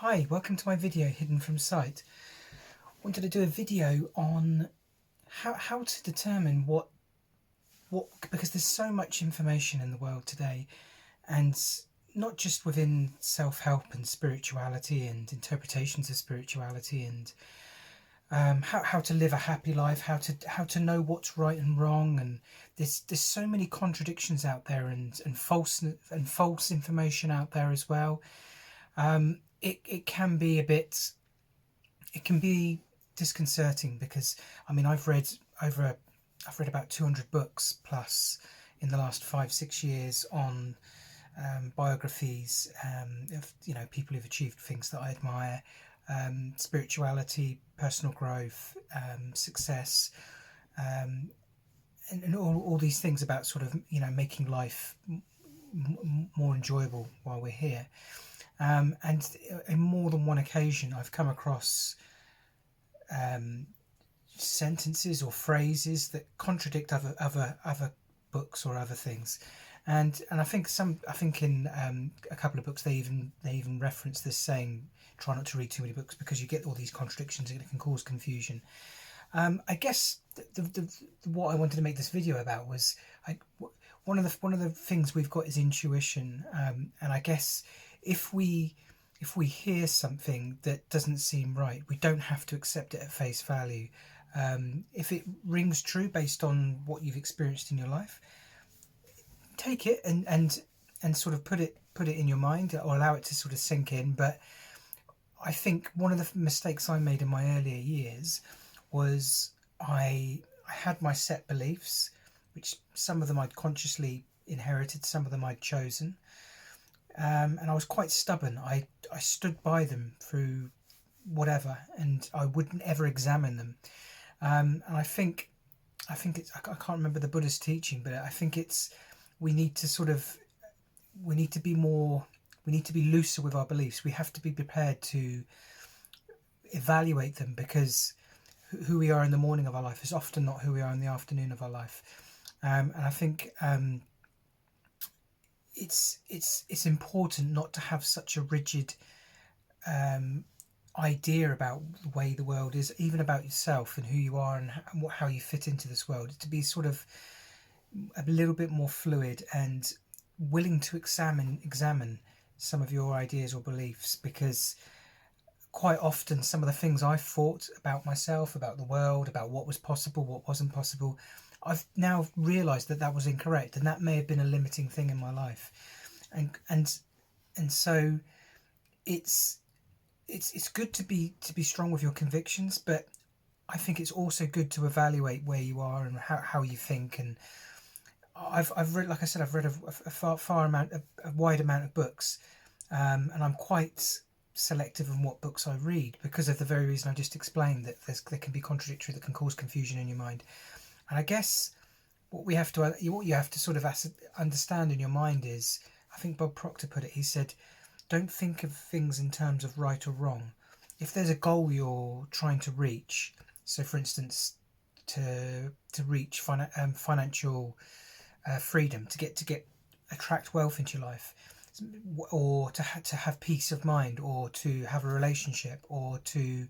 Hi, welcome to my video Hidden from Sight. Wanted to do a video on how to determine what because there's so much information in the world today, and not just within self-help and spirituality and interpretations of spirituality, and how to live a happy life, how to know what's right and wrong, and there's so many contradictions out there, and false information out there as well. It can be it can be disconcerting, because I mean I've read about 200 books plus in the last 5-6 years on biographies of people who've achieved things that I admire, spirituality, personal growth, success, and all these things about sort of making life more enjoyable while we're here. And in more than one occasion, I've come across sentences or phrases that contradict other books or other things, and I think in a couple of books they even reference this, saying try not to read too many books because you get all these contradictions and it can cause confusion. I guess what I wanted to make this video about was one of the things we've got is intuition, and I guess if we hear something that doesn't seem right, we don't have to accept it at face value. If it rings true based on what you've experienced in your life, take it and sort of put it in your mind, or allow it to sort of sink in. But I think one of the mistakes I made in my earlier years was I had my set beliefs, which some of them I'd consciously inherited, some of them I'd chosen. And I was quite stubborn. I stood by them through whatever, and I wouldn't ever examine them. And I think it's, I can't remember the Buddha's teaching, but I think it's we need to be more, we need to be looser with our beliefs. We have to be prepared to evaluate them, because who we are in the morning of our life is often not who we are in the afternoon of our life. And I think it's important not to have such a rigid idea about the way the world is, even about yourself and who you are and how you fit into this world. To be sort of a little bit more fluid and willing to examine some of your ideas or beliefs, because quite often some of the things I thought about myself, about the world, about what was possible, what wasn't possible, I've now realised that that was incorrect, and that may have been a limiting thing in my life. And so it's good to be strong with your convictions, but I think it's also good to evaluate where you are and how you think. And I've read, like I said, I've read a wide amount of books, and I'm quite selective in what books I read, because of the very reason I just explained, that there can be contradictory, that can cause confusion in your mind. And I guess what you have to sort of understand in your mind is, I think Bob Proctor put it, he said, don't think of things in terms of right or wrong. If there's a goal you're trying to reach, so for instance, to reach financial freedom, to attract wealth into your life, or to have peace of mind, or to have a relationship, or to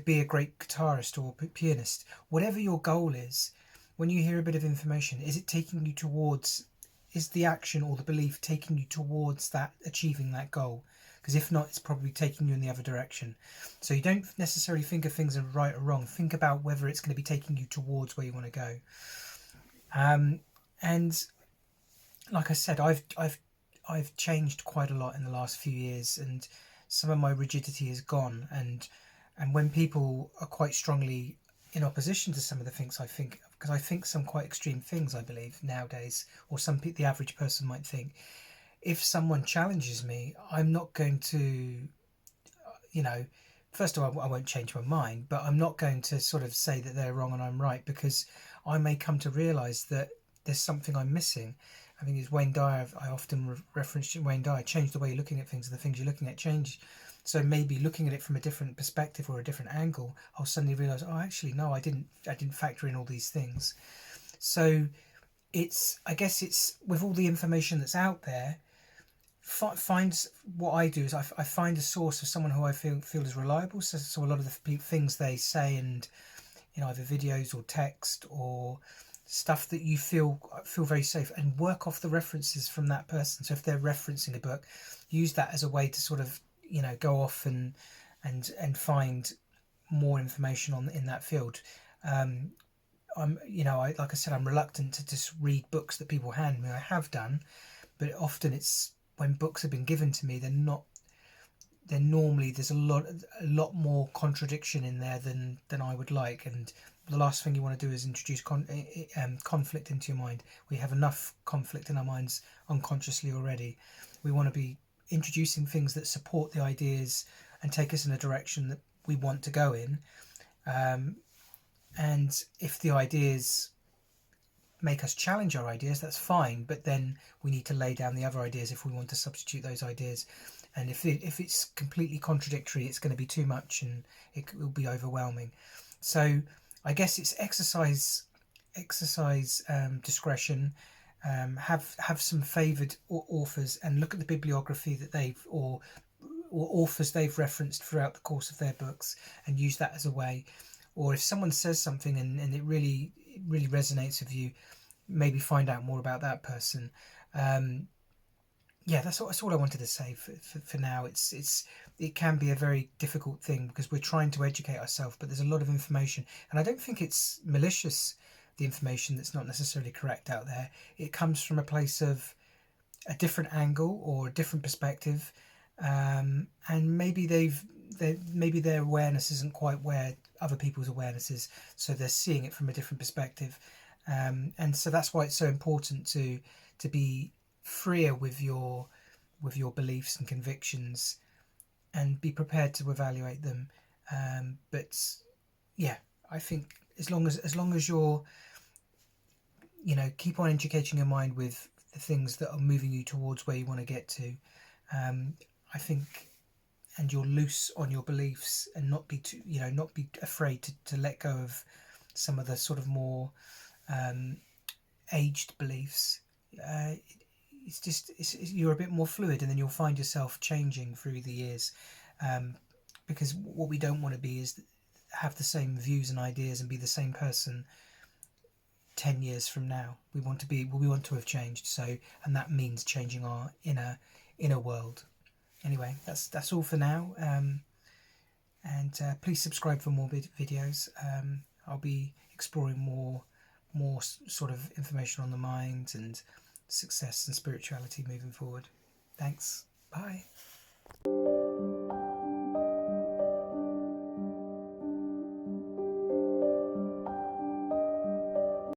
be a great guitarist or pianist, whatever your goal is, when you hear a bit of information, is the action or the belief taking you towards that, achieving that goal? Because if not, it's probably taking you in the other direction. So you don't necessarily think of things as right or wrong. Think about whether it's going to be taking you towards where you want to go. And like I said, I've changed quite a lot in the last few years, and some of my rigidity is gone. And when people are quite strongly in opposition to some of the things I think, because I think some quite extreme things, I believe, nowadays, or the average person might think, if someone challenges me, I'm not going to, first of all, I won't change my mind, but I'm not going to sort of say that they're wrong and I'm right, because I may come to realise that there's something I'm missing. I think it's Wayne Dyer, I often reference Wayne Dyer, change the way you're looking at things, and the things you're looking at change. So maybe looking at it from a different perspective or a different angle, I'll suddenly realise, oh, actually, no, I didn't factor in all these things. So I guess it's with all the information that's out there, Finds what I do is I find a source of someone who I feel is reliable. So a lot of the things they say, and either videos or text or stuff that you feel very safe, and work off the references from that person. So if they're referencing a book, use that as a way to sort of go off and find more information on in that field. Like I said, I'm reluctant to just read books that people hand me. I have done, but often it's when books have been given to me, they're normally, there's a lot more contradiction in there than I would like. And the last thing you want to do is introduce conflict into your mind. We have enough conflict in our minds unconsciously already. We want to be introducing things that support the ideas and take us in a direction that we want to go in. And if the ideas make us challenge our ideas, that's fine, but then we need to lay down the other ideas if we want to substitute those ideas. And if it's completely contradictory, it's going to be too much and it will be overwhelming. So I guess it's exercise discretion. Have some favoured authors and look at the bibliography that they've or authors they've referenced throughout the course of their books, and use that as a way. Or if someone says something and it really resonates with you, maybe find out more about that person. Yeah, that's all I wanted to say for now. It can be a very difficult thing because we're trying to educate ourselves, but there's a lot of information, and I don't think it's malicious, the information that's not necessarily correct out there. It comes from a place of a different angle or a different perspective, and maybe maybe their awareness isn't quite where other people's awareness is, so they're seeing it from a different perspective. And so that's why it's so important to be freer with your beliefs and convictions, and be prepared to evaluate them. But yeah, I think as long as you're keep on educating your mind with the things that are moving you towards where you want to get to, I think, and you're loose on your beliefs and not be afraid to let go of some of the sort of more aged beliefs. You're a bit more fluid, and then you'll find yourself changing through the years, because what we don't want to be is have the same views and ideas and be the same person 10 years from now. We want to have changed. So, and that means changing our inner world. Anyway, that's all for now. And please subscribe for more videos. I'll be exploring more sort of information on the mind and success and spirituality moving forward. Thanks. Bye.